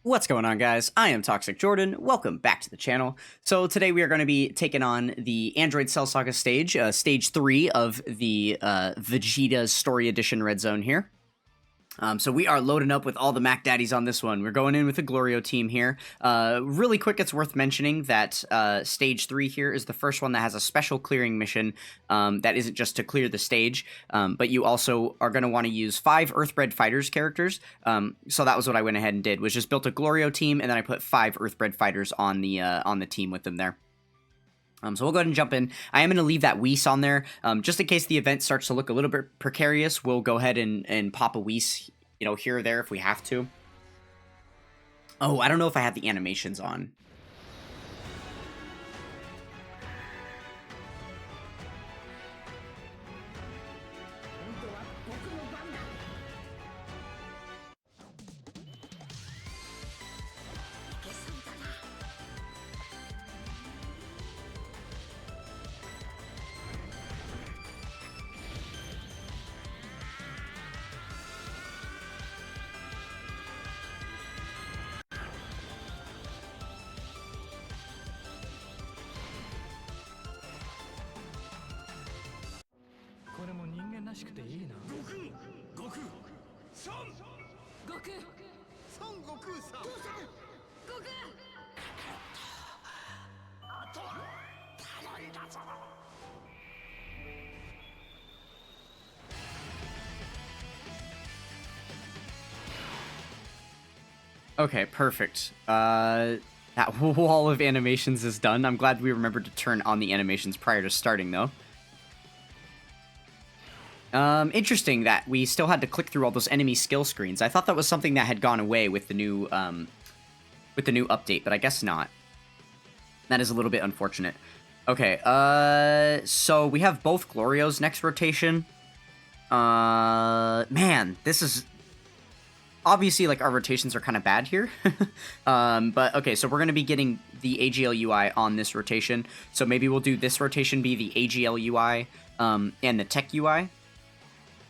What's going on, guys? I am Toxic Jordan. Welcome back to the channel. So today we are going to be taking on the Android Cell Saga stage, stage 3 of the Vegeta's Story Edition Red Zone here. So we are loading up with all the Mac Daddies on this one. We're going in with the Glorio team here. Really quick, it's worth mentioning that Stage 3 here is the first one that has a special clearing mission that isn't just to clear the stage, but you also are going to want to use 5 Earthbred Fighters characters. So that was what I went ahead and did, was just built a Glorio team, and then I put 5 Earthbred Fighters on the team with them there. So we'll go ahead and jump in. I am going to leave that Whis on there, just in case the event starts to look a little bit precarious. We'll go ahead and pop a Whis, here or there if we have to. Oh, I don't know if I have the animations on. Okay, perfect. That wall of animations is done. I'm glad we remembered to turn on the animations prior to starting, though. Interesting that we still had to click through all those enemy skill screens. I thought that was something that had gone away with the new update, but I guess not. That is a little bit unfortunate. Okay, so we have both Glorios next rotation. Man, this is... Obviously, like, our rotations are kind of bad here. But, okay, so we're going to be getting the AGL UI on this rotation. So maybe we'll do this rotation be the AGL UI and the Tech UI.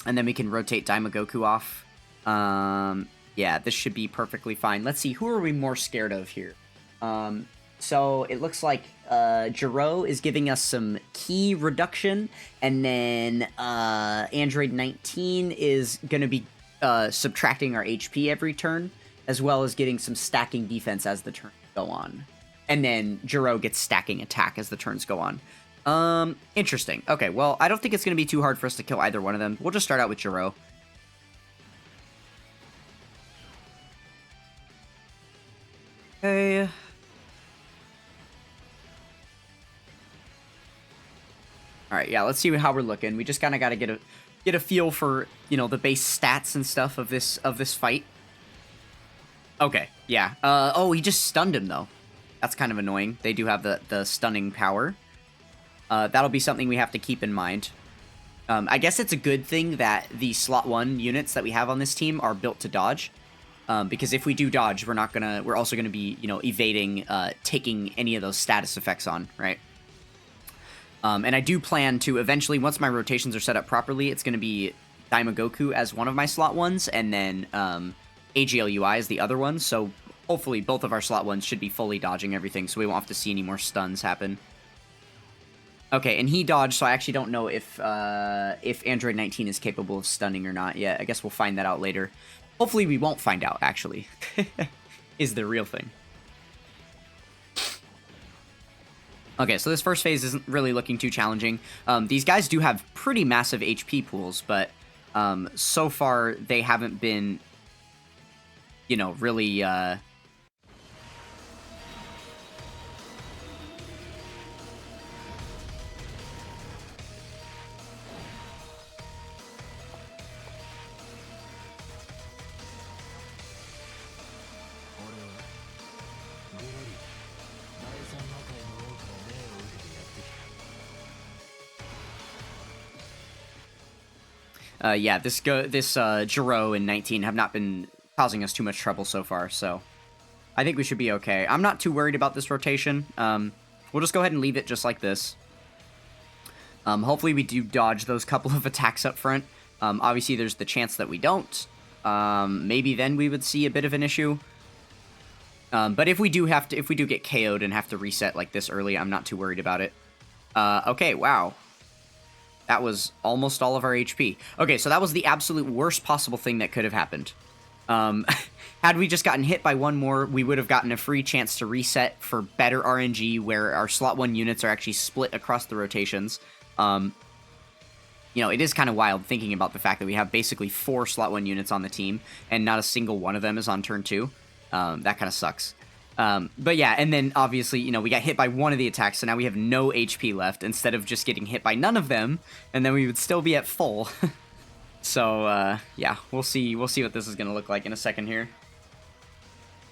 And then we can rotate Daimogoku off. Yeah, this should be perfectly fine. Let's see, who are we more scared of here? So it looks like Jiro is giving us some key reduction. And then Android 19 is going to be subtracting our HP every turn, as well as getting some stacking defense as the turns go on. And then Jiro gets stacking attack as the turns go on. Interesting. Okay, well, I don't think it's going to be too hard for us to kill either one of them. We'll just start out with Jiro. Okay. Alright, yeah, let's see how we're looking. We just kind of got to get a feel for, the base stats and stuff of this fight. Okay, yeah. Oh, he just stunned him, though. That's kind of annoying. They do have the stunning power. That'll be something we have to keep in mind. I guess it's a good thing that the slot 1 units that we have on this team are built to dodge. Because if we do dodge, we're also gonna be, evading, taking any of those status effects on, right? And I do plan to eventually, once my rotations are set up properly, it's gonna be Daimogoku as one of my slot 1s, and then AGL UI is the other one. So hopefully both of our slot 1s should be fully dodging everything, so we won't have to see any more stuns happen. Okay, and he dodged, so I actually don't know if Android 19 is capable of stunning or not yet. I guess we'll find that out later. Hopefully we won't find out, actually, is the real thing. Okay, so this first phase isn't really looking too challenging. These guys do have pretty massive HP pools, but so far they haven't been, really... yeah, this Jiro and 19 have not been causing us too much trouble so far, so I think we should be okay. I'm not too worried about this rotation. We'll just go ahead and leave it just like this. Hopefully we do dodge those couple of attacks up front. Obviously, there's the chance that we don't. Maybe then we would see a bit of an issue. But if we do get KO'd and have to reset like this early, I'm not too worried about it. Okay, wow. That was almost all of our HP. Okay, so that was the absolute worst possible thing that could have happened. Had we just gotten hit by one more, we would have gotten a free chance to reset for better RNG, where our slot 1 units are actually split across the rotations. You know, it is kind of wild thinking about the fact that we have basically 4 slot 1 units on the team, and not a single one of them is on turn 2. That kind of sucks. But yeah, and then obviously, you know, we got hit by one of the attacks, so now we have no HP left, instead of just getting hit by none of them, and then we would still be at full. So, yeah, we'll see what this is going to look like in a second here.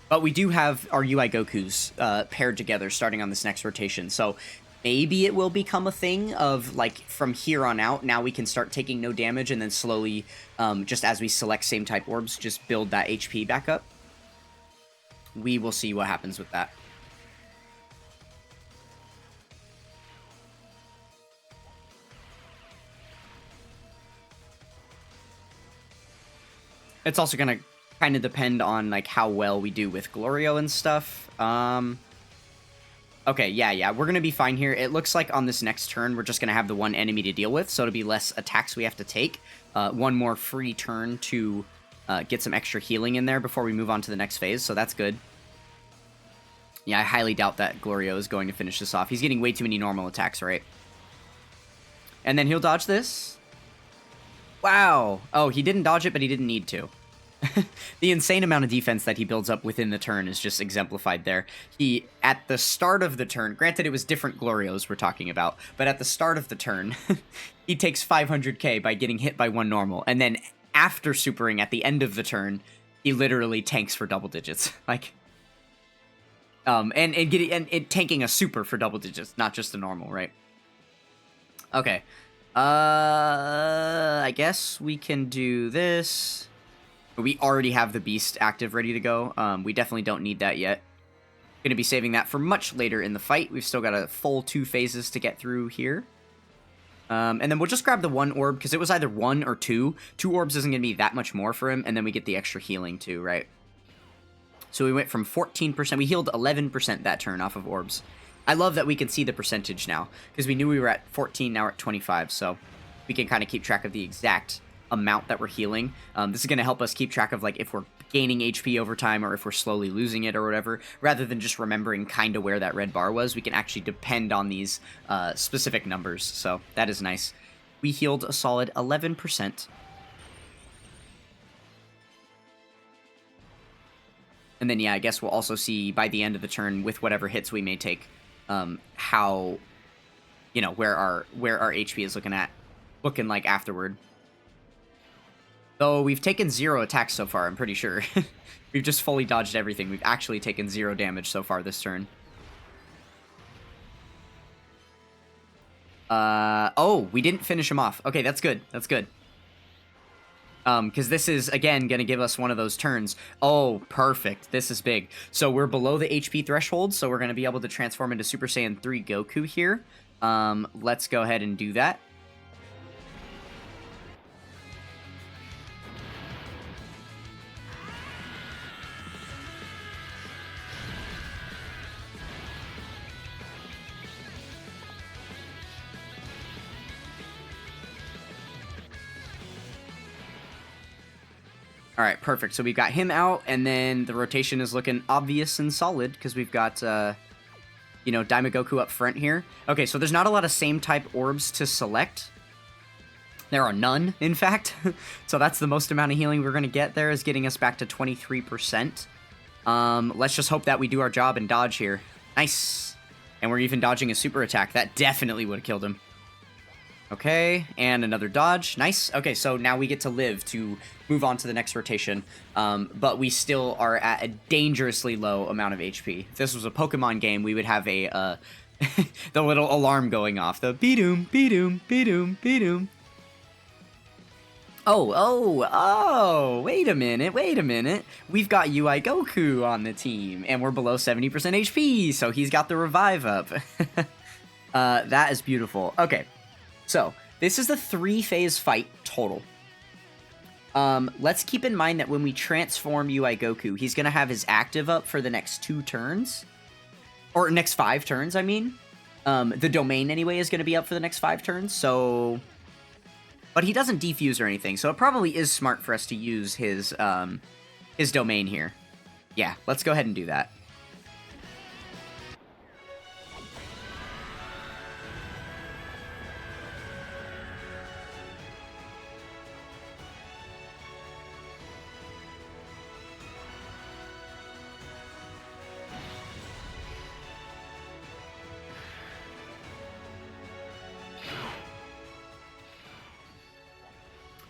But we do have our UI Gokus paired together starting on this next rotation, so maybe it will become a thing of, like, from here on out, now we can start taking no damage, and then slowly, just as we select same type orbs, just build that HP back up. We will see what happens with that. It's also going to kind of depend on, like, how well we do with Glorio and stuff. Okay, yeah, we're going to be fine here. It looks like on this next turn, we're just going to have the one enemy to deal with, so it'll be less attacks we have to take. One more free turn to get some extra healing in there before we move on to the next phase, so that's good. Yeah, I highly doubt that Glorio is going to finish this off. He's getting way too many normal attacks, right? And then he'll dodge this. Wow. Oh, he didn't dodge it, but he didn't need to. The insane amount of defense that he builds up within the turn is just exemplified there. He, at the start of the turn, granted it was different Glorios we're talking about, but at the start of the turn, he takes 500k by getting hit by one normal, and then after supering at the end of the turn, he literally tanks for double digits. Like... and tanking a super for double digits, not just a normal, right? Okay. I guess we can do this. We already have the beast active ready to go. We definitely don't need that yet. Gonna be saving that for much later in the fight. We've still got a full 2 phases to get through here. And then we'll just grab the 1 orb, because it was either 1 or 2. 2 orbs isn't gonna be that much more for him, and then we get the extra healing too, right? So we went from 14%, we healed 11% that turn off of orbs. I love that we can see the percentage now, because we knew we were at 14, now we're at 25, so we can kind of keep track of the exact amount that we're healing. This is going to help us keep track of, like, if we're gaining HP over time, or if we're slowly losing it, or whatever. Rather than just remembering kind of where that red bar was, we can actually depend on these specific numbers, so that is nice. We healed a solid 11%. And then, yeah, I guess we'll also see by the end of the turn, with whatever hits we may take, how, you know, where our HP is looking like afterward. Though we've taken 0 attacks so far, I'm pretty sure. We've just fully dodged everything. We've actually taken 0 damage so far this turn. Oh, we didn't finish him off. Okay, that's good. That's good. Because this is, again, going to give us one of those turns. Oh, perfect. This is big. So we're below the HP threshold, so we're going to be able to transform into Super Saiyan 3 Goku here. Let's go ahead and do that. All right, perfect. So we've got him out, and then the rotation is looking obvious and solid because we've got, you know, Daima Goku up front here. Okay, so there's not a lot of same type orbs to select. There are none, in fact. So that's the most amount of healing we're going to get there, is getting us back to 23%. Let's just hope that we do our job and dodge here. Nice. And we're even dodging a super attack. That definitely would have killed him. Okay, and another dodge. Nice. Okay, so now we get to live to move on to the next rotation, but we still are at a dangerously low amount of HP. If this was a Pokemon game, we would have a, the little alarm going off. The be-doom, be-doom, be-doom, be-doom. Oh, wait a minute. We've got UI Goku on the team, and we're below 70% HP, so he's got the revive up. That is beautiful. Okay. So, this is the 3-phase fight total. Let's keep in mind that when we transform UI Goku, he's gonna have his active up for the next 2 turns. Or next 5 turns, I mean. The domain, anyway, is gonna be up for the next 5 turns, so... But he doesn't defuse or anything, so it probably is smart for us to use his domain here. Yeah, let's go ahead and do that.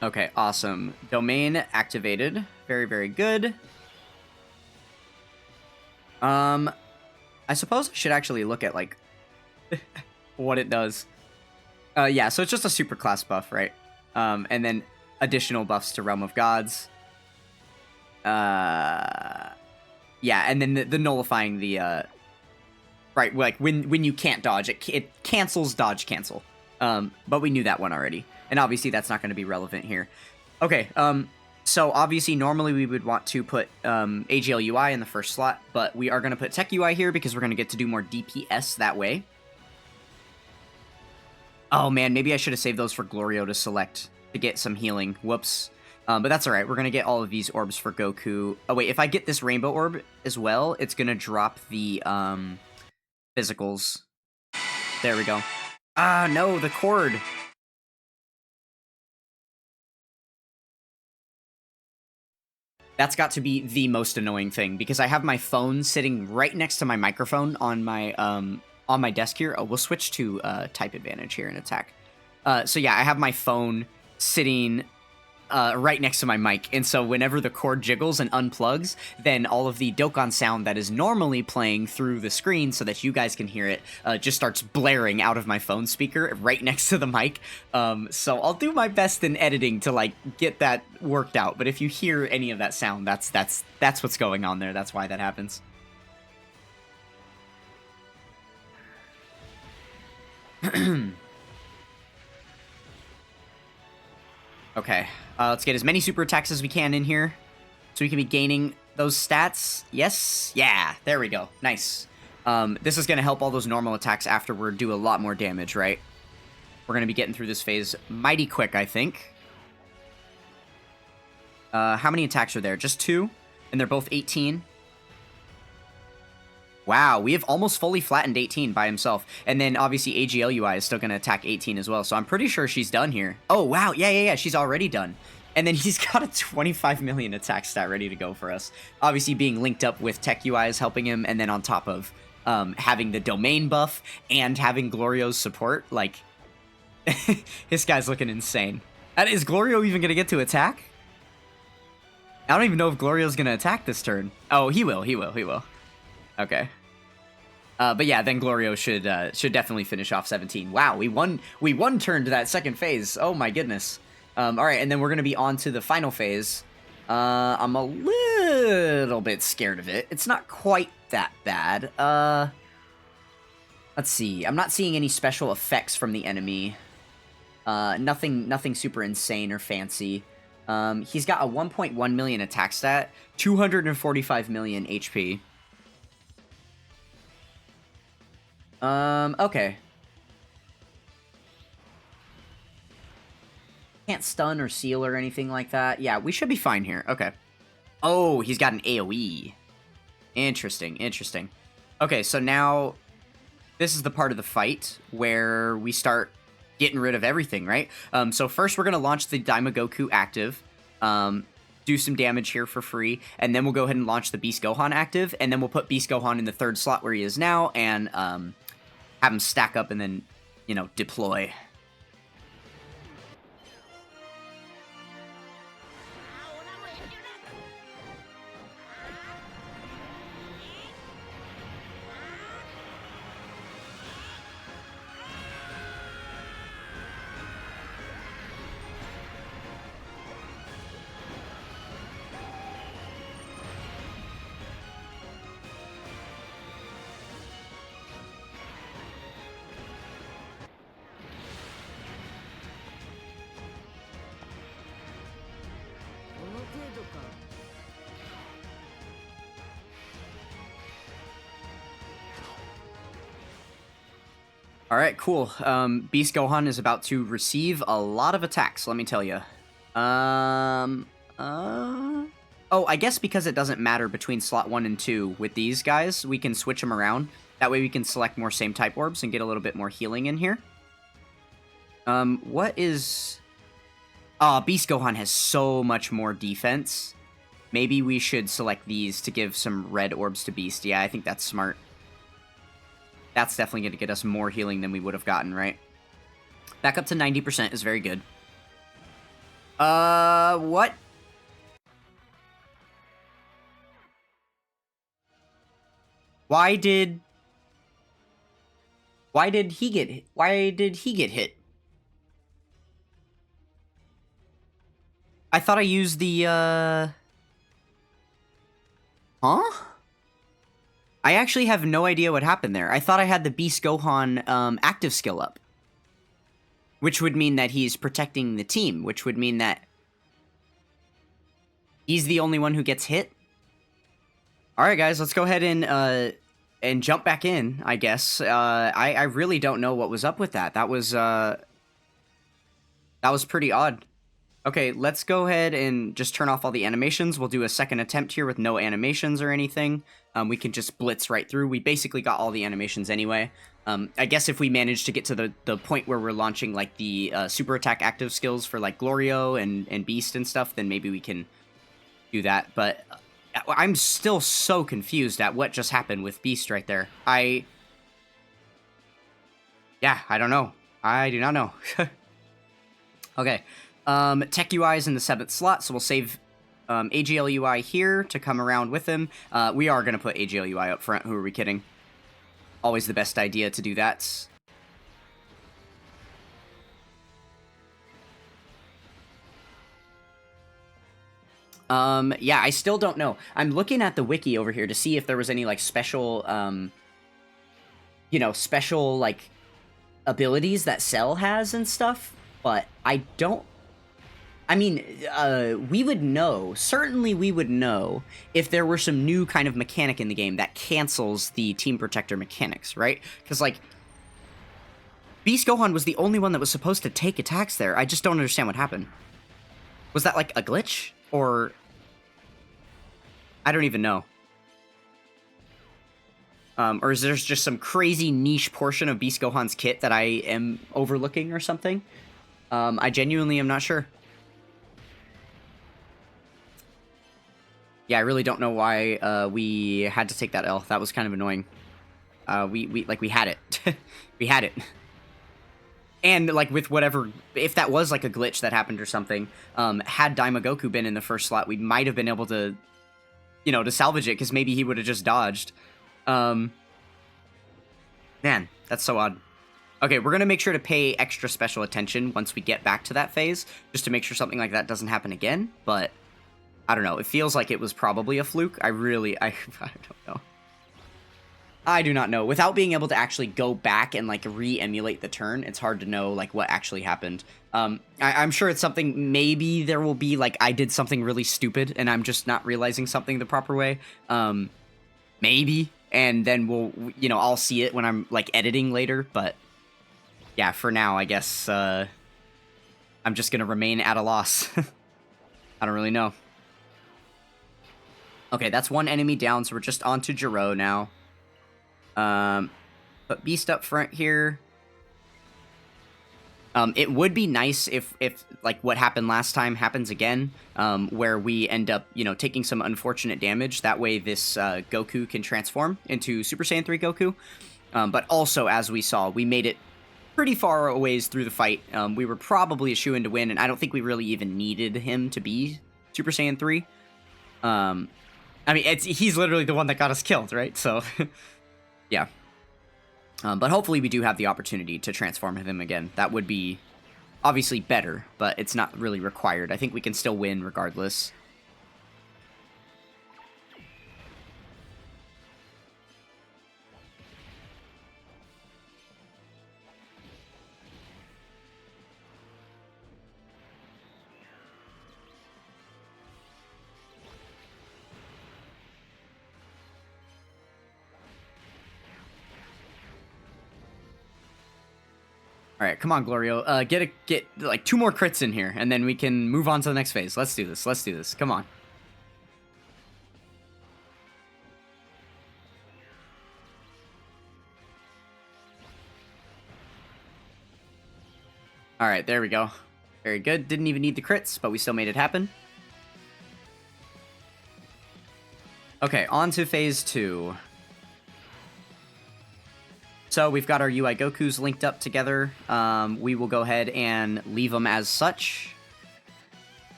Okay, awesome. Domain activated. Very, very good. I suppose I should actually look at, like, what it does. Yeah, so it's just a super class buff, right? And then additional buffs to Realm of Gods. Yeah, and then the nullifying the, right, like, when you can't dodge, it cancels dodge cancel. But we knew that one already. And obviously that's not going to be relevant here. Okay, so obviously normally we would want to put AGL UI in the first slot, but we are going to put Tech UI here because we're going to get to do more DPS that way. Oh man, maybe I should have saved those for Glorio to select to get some healing. Whoops. But that's alright, we're going to get all of these orbs for Goku. Oh wait, if I get this rainbow orb as well, it's going to drop the physicals. There we go. Ah, no, the cord. That's got to be the most annoying thing, because I have my phone sitting right next to my microphone on my desk here. Oh, we'll switch to type advantage here and attack. So yeah, I have my phone sitting right next to my mic, and so whenever the cord jiggles and unplugs, then all of the Dokkan sound that is normally playing through the screen so that you guys can hear it just starts blaring out of my phone speaker right next to the mic. So I'll do my best in editing to like get that worked out, but if you hear any of that sound, that's what's going on there. That's why that happens. Okay, let's get as many super attacks as we can in here, so we can be gaining those stats. Yes, yeah, there we go, nice. This is going to help all those normal attacks afterward do a lot more damage, right? We're going to be getting through this phase mighty quick, I think. How many attacks are there? Just 2? And they're both 18? Wow, we have almost fully flattened 18 by himself. And then, obviously, AGL UI is still going to attack 18 as well, so I'm pretty sure she's done here. Oh, wow, yeah, she's already done. And then he's got a 25 million attack stat ready to go for us. Obviously, being linked up with Tech UI is helping him, and then on top of having the domain buff and having Glorio's support, like, this guy's looking insane. Is Glorio even going to get to attack? I don't even know if Glorio's going to attack this turn. Oh, he will. Okay. But yeah, then Glorio should definitely finish off 17. Wow, we one turned to that second phase. Oh my goodness. All right, and then we're gonna be on to the final phase. I'm a little bit scared of it. It's not quite that bad. Let's see. I'm not seeing any special effects from the enemy. Nothing super insane or fancy. He's got a 1.1 million attack stat, 245 million HP. Okay. Can't stun or seal or anything like that. Yeah, we should be fine here. Okay. Oh, he's got an AoE. Interesting. Okay, so now this is the part of the fight where we start getting rid of everything, right? So first we're going to launch the Daimagoku active, do some damage here for free, and then we'll go ahead and launch the Beast Gohan active, and then we'll put Beast Gohan in the 3rd slot where he is now, and have him stack up and then, you know, deploy. All right, cool. Beast Gohan is about to receive a lot of attacks, let me tell you. Oh, I guess because it doesn't matter between slot 1 and 2 with these guys, we can switch them around. That way we can select more same-type orbs and get a little bit more healing in here. What is... Oh, Beast Gohan has so much more defense. Maybe we should select these to give some red orbs to Beast. Yeah, I think that's smart. That's definitely going to get us more healing than we would have gotten, right? Back up to 90% is very good. What? Why did he get hit? Why did he get hit? I thought I used the, Huh? I actually have no idea what happened there. I thought I had the Beast Gohan, active skill up. Which would mean that he's protecting the team, which would mean that he's the only one who gets hit. Alright, guys, let's go ahead and jump back in, I guess. I really don't know what was up with that. That was pretty odd. Okay, let's go ahead and just turn off all the animations. We'll do a second attempt here with no animations or anything. We can just blitz right through. We basically got all the animations anyway. I guess if we manage to get to the point where we're launching like the super attack active skills for like Glorio and Beast and stuff, then maybe we can do that. But I'm still so confused at what just happened with Beast right there. Yeah, I don't know. I do not know. Okay. Tech UI is in the 7th slot, so we'll save AGL UI here to come around with him. We are going to put AGL UI up front. Who are we kidding? Always the best idea to do that. Yeah, I still don't know. I'm looking at the wiki over here to see if there was any, like, special, you know, special, like, abilities that Cell has and stuff, but I don't... I mean, we would know, certainly we would know, if there were some new kind of mechanic in the game that cancels the Team Protector mechanics, right? Because, like, Beast Gohan was the only one that was supposed to take attacks there. I just don't understand what happened. Was that, like, a glitch? Or... I don't even know. Or is there just some crazy niche portion of Beast Gohan's kit that I am overlooking or something? I genuinely am not sure. Yeah, I really don't know why we had to take that L. That was kind of annoying. We had it. We had it. And, like, with whatever... If that was, like, a glitch that happened or something, had Daima Goku been in the first slot, we might have been able to, you know, to salvage it, because maybe he would have just dodged. Man, that's so odd. Okay, we're going to make sure to pay extra special attention once we get back to that phase, just to make sure something like that doesn't happen again, but... I don't know. It feels like it was probably a fluke. I don't know. I do not know. Without being able to actually go back and, like, re-emulate the turn, it's hard to know, like, what actually happened. I'm sure it's something, maybe there will be, like, I did something really stupid, and I'm just not realizing something the proper way. Maybe. And then we'll, you know, I'll see it when I'm, like, editing later, but... Yeah, for now, I guess, I'm just gonna remain at a loss. I don't really know. Okay, that's one enemy down, so we're just on to Jiro now. Put Beast up front here. It would be nice if like what happened last time happens again, where we end up, you know, taking some unfortunate damage. That way this Goku can transform into Super Saiyan 3 Goku. But also, as we saw, we made it pretty far a ways through the fight. We were probably a shoo-in to win, and I don't think we really even needed him to be Super Saiyan 3. I mean, he's literally the one that got us killed, right? So, yeah. But hopefully we do have the opportunity to transform him again. That would be obviously better, but it's not really required. I think we can still win regardless. All right, come on, Glorio. Get like 2 more crits in here, and then we can move on to the next phase. Let's do this. Let's do this. Come on. All right, there we go. Very good. Didn't even need the crits, but we still made it happen. Okay, on to phase 2. So we've got our UI Gokus linked up together. We will go ahead and leave them as such.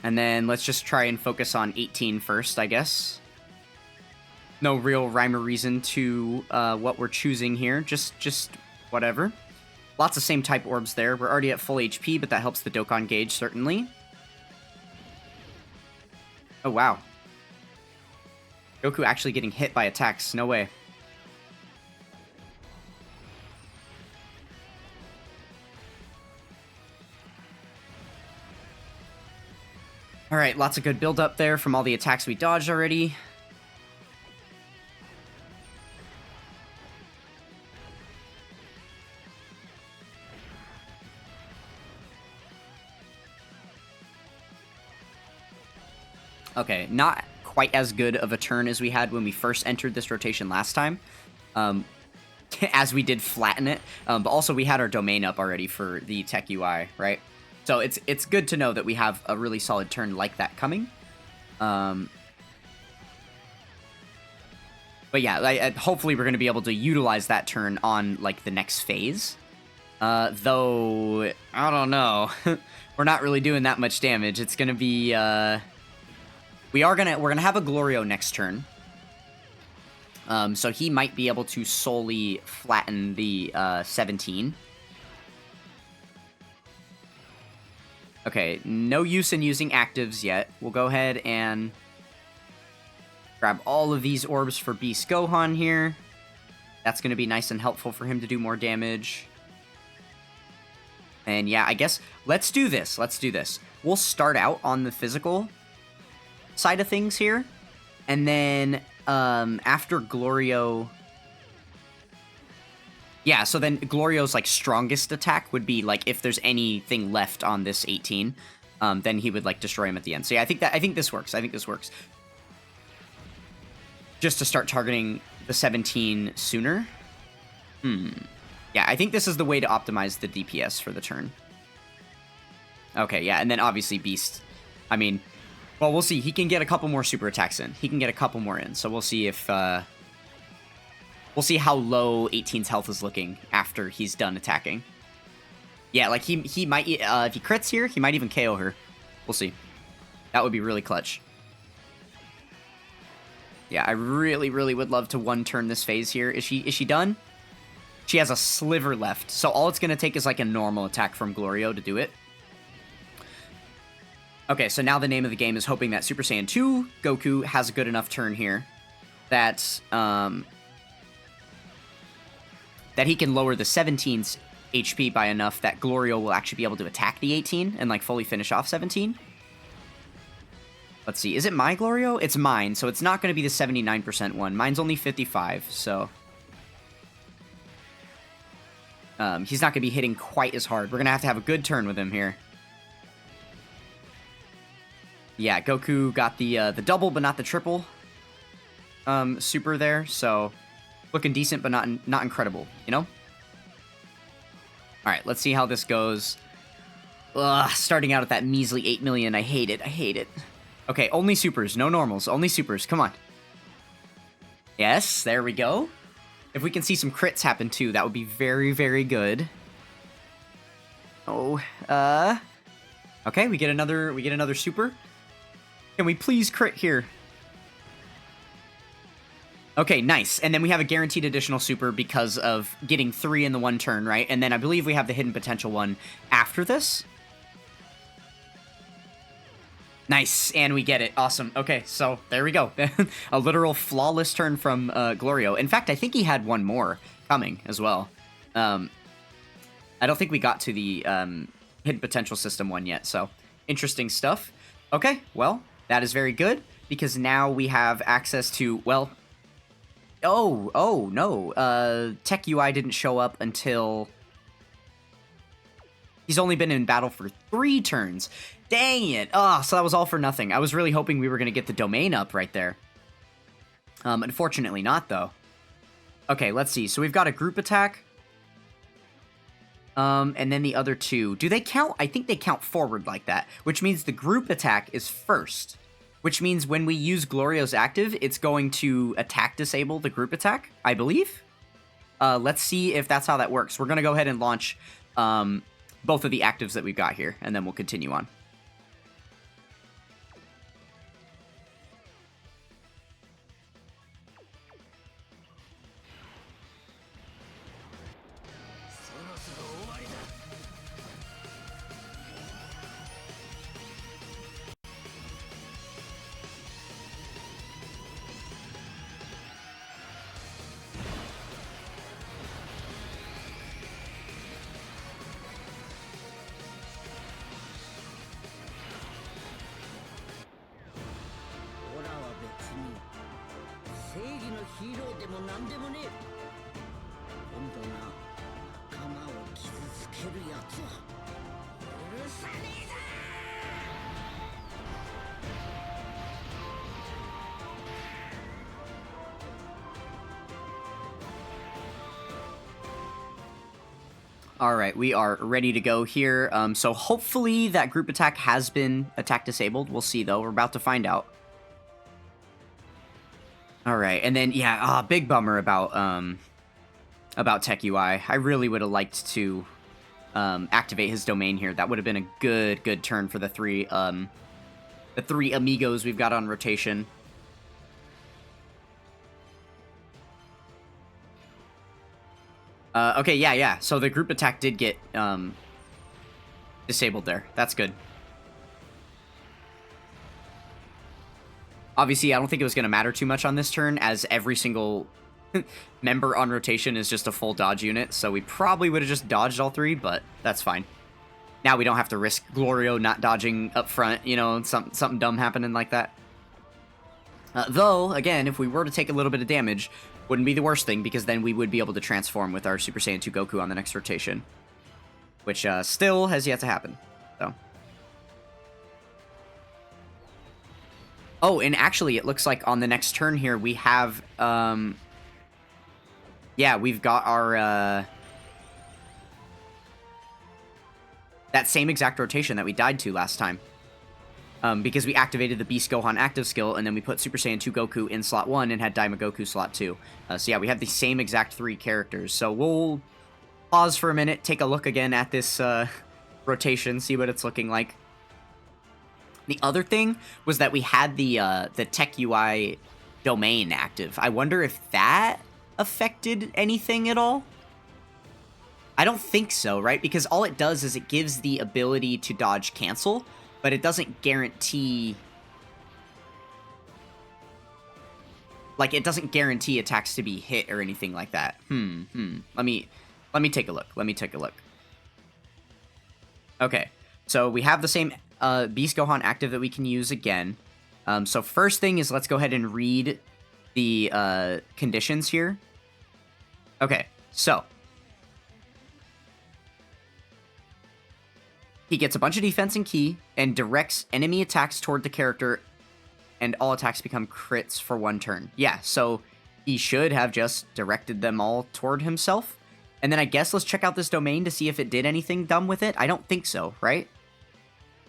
And then let's just try and focus on 18 first, I guess. No real rhyme or reason to what we're choosing here. Just whatever. Lots of same type orbs there. We're already at full HP, but that helps the Dokkan gauge, certainly. Oh, wow. Goku actually getting hit by attacks. No way. Alright, lots of good build-up there from all the attacks we dodged already. Okay, not quite as good of a turn as we had when we first entered this rotation last time. As we did flatten it. But also we had our domain up already for the tech UI, right? So it's good to know that we have a really solid turn like that coming. But yeah, hopefully we're going to be able to utilize that turn on like the next phase. Though I don't know. We're not really doing that much damage. It's going to be we're gonna have a Glorio next turn. So he might be able to solely flatten the 17. Okay, no use in using actives yet. We'll go ahead and grab all of these orbs for Beast Gohan here. That's going to be nice and helpful for him to do more damage. And yeah, I guess let's do this. Let's do this. We'll start out on the physical side of things here. And then after Glorio... Yeah, so then Glorio's, like, strongest attack would be, like, if there's anything left on this 18, then he would, like, destroy him at the end. So yeah, I think this works. I think this works. Just to start targeting the 17 sooner. Yeah, I think this is the way to optimize the DPS for the turn. Okay, yeah, and then obviously Beast. I mean, well, we'll see. He can get a couple more super attacks in. He can get a couple more in, so we'll see if... We'll see how low 18's health is looking after he's done attacking. Yeah, like, he might... if he crits here, he might even KO her. We'll see. That would be really clutch. Yeah, I really, really would love to one-turn this phase here. Is she done? She has a sliver left, so all it's going to take is, like, a normal attack from Glorio to do it. Okay, so now the name of the game is hoping that Super Saiyan 2 Goku has a good enough turn here that... that he can lower the 17's HP by enough that Glorio will actually be able to attack the 18 and, like, fully finish off 17. Let's see. Is it my Glorio? It's mine, so it's not going to be the 79% one. Mine's only 55, so... he's not going to be hitting quite as hard. We're going to have a good turn with him here. Yeah, Goku got the double, but not the triple super there, so... Looking decent, but not incredible, you know? Alright, let's see how this goes. Ugh, starting out at that measly 8 million. I hate it. I hate it. Okay, only supers. No normals. Only supers. Come on. Yes, there we go. If we can see some crits happen, too, that would be very, very good. Oh, okay, we get another super. Can we please crit here? Okay, nice. And then we have a guaranteed additional super because of getting 3 in the one turn, right? And then I believe we have the hidden potential one after this. Nice, and we get it. Awesome. Okay, so there we go. A literal flawless turn from Glorio. In fact, I think he had one more coming as well. I don't think we got to the hidden potential system one yet, so interesting stuff. Okay, well, that is very good because now we have access to, well... Oh, no. Tech UI didn't show up until He's only been in battle for 3 turns. Dang it. Oh, so that was all for nothing. I was really hoping we were going to get the domain up right there. Unfortunately not, though. Okay, let's see. So we've got a group attack. And then the other 2. Do they count? I think they count forward like that, which means the group attack is first. Which means when we use Glorio's active, it's going to attack disable the group attack, I believe. Let's see if that's how that works. We're going to go ahead and launch both of the actives that we've got here, and then we'll continue on. Alright, we are ready to go here. So hopefully that group attack has been attack disabled. We'll see, though. We're about to find out. Alright, and then, yeah, big bummer about Tech UI. I really would have liked to activate his domain here. That would have been a good turn for the 3 amigos we've got on rotation. Okay, yeah. So the group attack did get disabled there. That's good. Obviously, I don't think it was going to matter too much on this turn, as every single member on rotation is just a full dodge unit, so we probably would have just dodged all 3, but that's fine. Now we don't have to risk Glorio not dodging up front, you know, something dumb happening like that. Though, again, if we were to take a little bit of damage, wouldn't be the worst thing, because then we would be able to transform with our Super Saiyan 2 Goku on the next rotation. Which still has yet to happen, so. Oh, and actually, it looks like on the next turn here, we have, yeah, we've got our, that same exact rotation that we died to last time. Because we activated the Beast Gohan active skill, and then we put Super Saiyan 2 Goku in slot 1 and had Daima Goku slot 2. So yeah, we have the same exact 3 characters. So we'll pause for a minute, take a look again at this rotation, see what it's looking like. The other thing was that we had the Tech UI domain active. I wonder if that affected anything at all? I don't think so, right? Because all it does is it gives the ability to dodge cancel, but it doesn't guarantee... Like, it doesn't guarantee attacks to be hit or anything like that. Let me take a look. Okay, so we have the same Beast Gohan active that we can use again. So first thing is, let's go ahead and read the conditions here. Okay, so he gets a bunch of defense and ki, and directs enemy attacks toward the character, and all attacks become crits for 1 turn. Yeah, so he should have just directed them all toward himself. And then I guess let's check out this domain to see if it did anything dumb with it. I don't think so, right?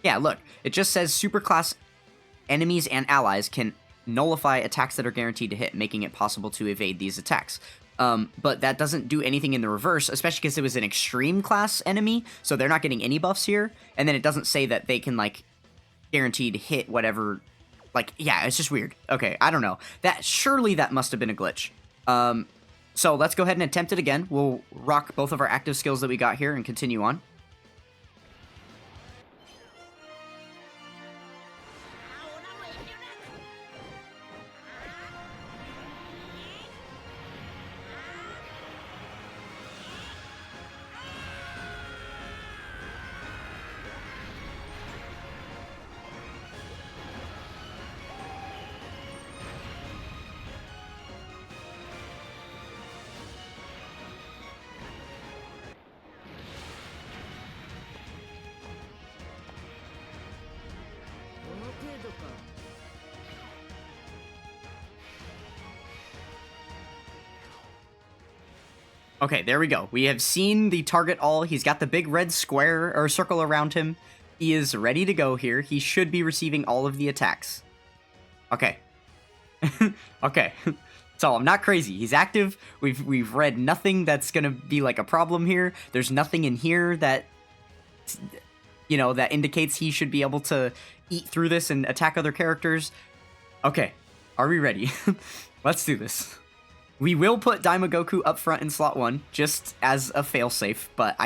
Yeah, look, it just says superclass enemies and allies can nullify attacks that are guaranteed to hit, making it possible to evade these attacks. But that doesn't do anything in the reverse, especially because it was an extreme class enemy, so they're not getting any buffs here. And then it doesn't say that they can, like, guaranteed hit whatever. Like, yeah, it's just weird. Okay, I don't know. Surely that must have been a glitch. So let's go ahead and attempt it again. We'll rock both of our active skills that we got here and continue on. Okay, there we go. We have seen the target all. He's got the big red square or circle around him. He is ready to go here. He should be receiving all of the attacks. Okay. Okay. So I'm not crazy. He's active. We've read nothing that's gonna be like a problem here. There's nothing in here that, you know, that indicates he should be able to eat through this and attack other characters. Okay. Are we ready? Let's do this. We will put Daimagoku up front in slot 1, just as a failsafe, but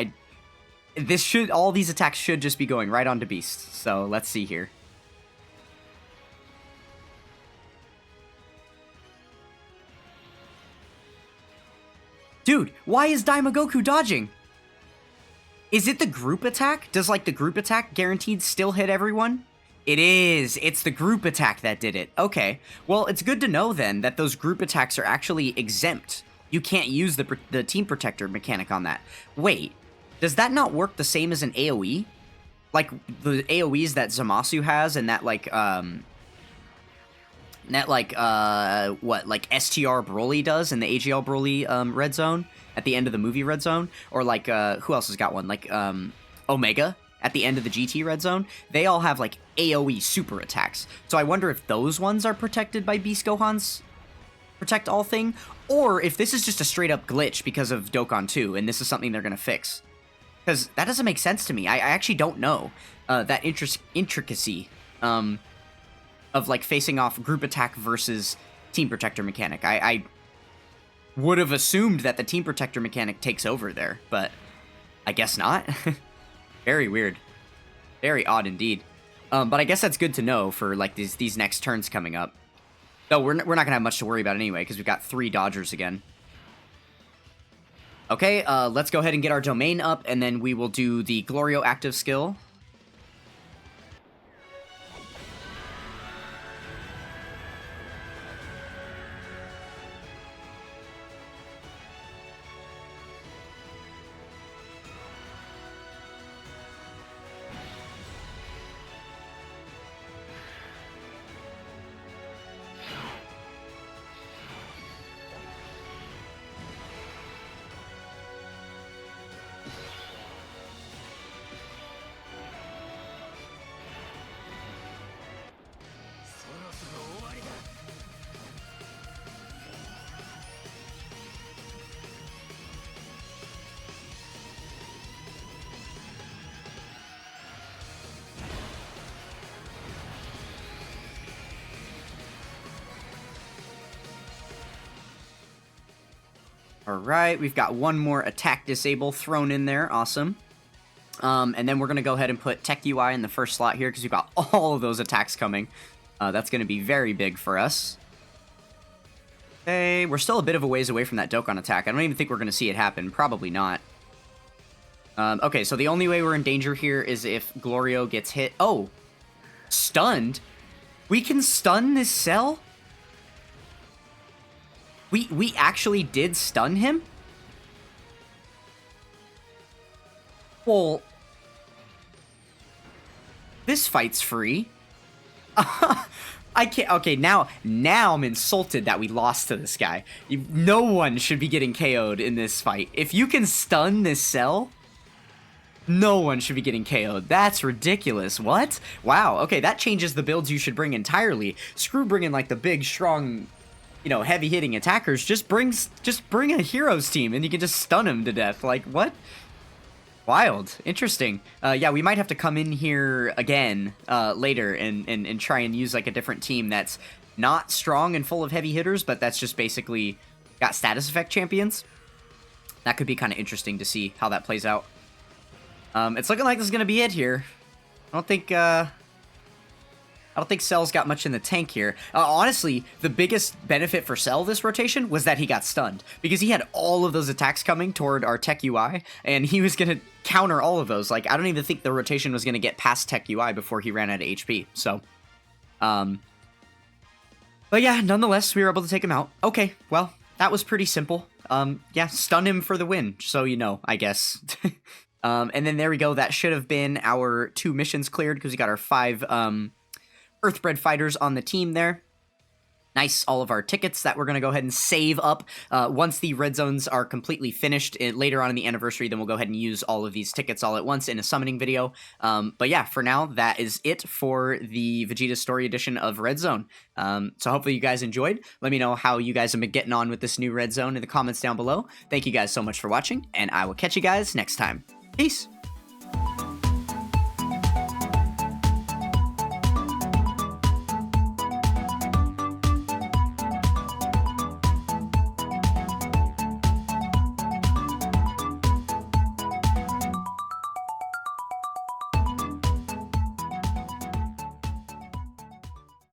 all these attacks should just be going right onto Beast. So let's see here. Dude, why is Daimagoku dodging? Is it the group attack? Does like the group attack guaranteed still hit everyone? It is. It's the group attack that did it. Okay. Well, it's good to know then that those group attacks are actually exempt. You can't use the team protector mechanic on that. Wait, does that not work the same as an AoE? Like the AoEs that Zamasu has and that like what like STR Broly does in the AGL Broly red zone at the end of the movie red zone, or like who else has got one, like Omega at the end of the GT red zone. They all have like AoE super attacks. So I wonder if those ones are protected by Beast Gohan's protect all thing, or if this is just a straight up glitch because of Dokkan 2 and this is something they're gonna fix. Because that doesn't make sense to me. I actually don't know that intricacy of like facing off group attack versus team protector mechanic. I would have assumed that the team protector mechanic takes over there, but I guess not. Very weird. Very odd indeed. But I guess that's good to know for like these next turns coming up. Though we're not gonna have much to worry about anyway, because we've got 3 dodgers again. Okay, let's go ahead and get our domain up, and then we will do the Glorio active skill. Alright, we've got one more attack disable thrown in there. Awesome. And then we're going to go ahead and put Tech UI in the first slot here because we've got all of those attacks coming. That's going to be very big for us. Okay, we're still a bit of a ways away from that Dokkan attack. I don't even think we're going to see it happen. Probably not. Okay, so the only way we're in danger here is if Glorio gets hit. Oh! Stunned? We can stun this cell? We actually did stun him? Well, this fight's free. I can't. Okay, now I'm insulted that we lost to this guy. No one should be getting KO'd in this fight. If you can stun this cell, no one should be getting KO'd. That's ridiculous. What? Wow. Okay, that changes the builds you should bring entirely. Screw bringing like the big, strong, you know, heavy-hitting attackers. Just bring a heroes team and you can just stun him to death. Like, what? Wild. Interesting. Yeah, we might have to come in here again later and try and use like a different team that's not strong and full of heavy hitters, but that's just basically got status effect champions. That could be kind of interesting to see how that plays out. It's looking like this is going to be it here. I don't think Cell's got much in the tank here. Honestly, the biggest benefit for Cell this rotation was that he got stunned, because he had all of those attacks coming toward our Tech UI, and he was going to counter all of those. Like, I don't even think the rotation was going to get past Tech UI before he ran out of HP. So, but yeah, nonetheless, we were able to take him out. Okay, well, that was pretty simple. Yeah, stun him for the win, so you know, I guess. And then there we go. That should have been our 2 missions cleared, because we got our 5, Earthbred fighters on the team there. Nice, all of our tickets that we're going to go ahead and save up. Once the red zones are completely finished later on in the anniversary, then we'll go ahead and use all of these tickets all at once in a summoning video. But yeah, for now, that is it for the Vegeta Story Edition of Red Zone. So hopefully you guys enjoyed. Let me know how you guys have been getting on with this new Red Zone in the comments down below. Thank you guys so much for watching, and I will catch you guys next time. Peace!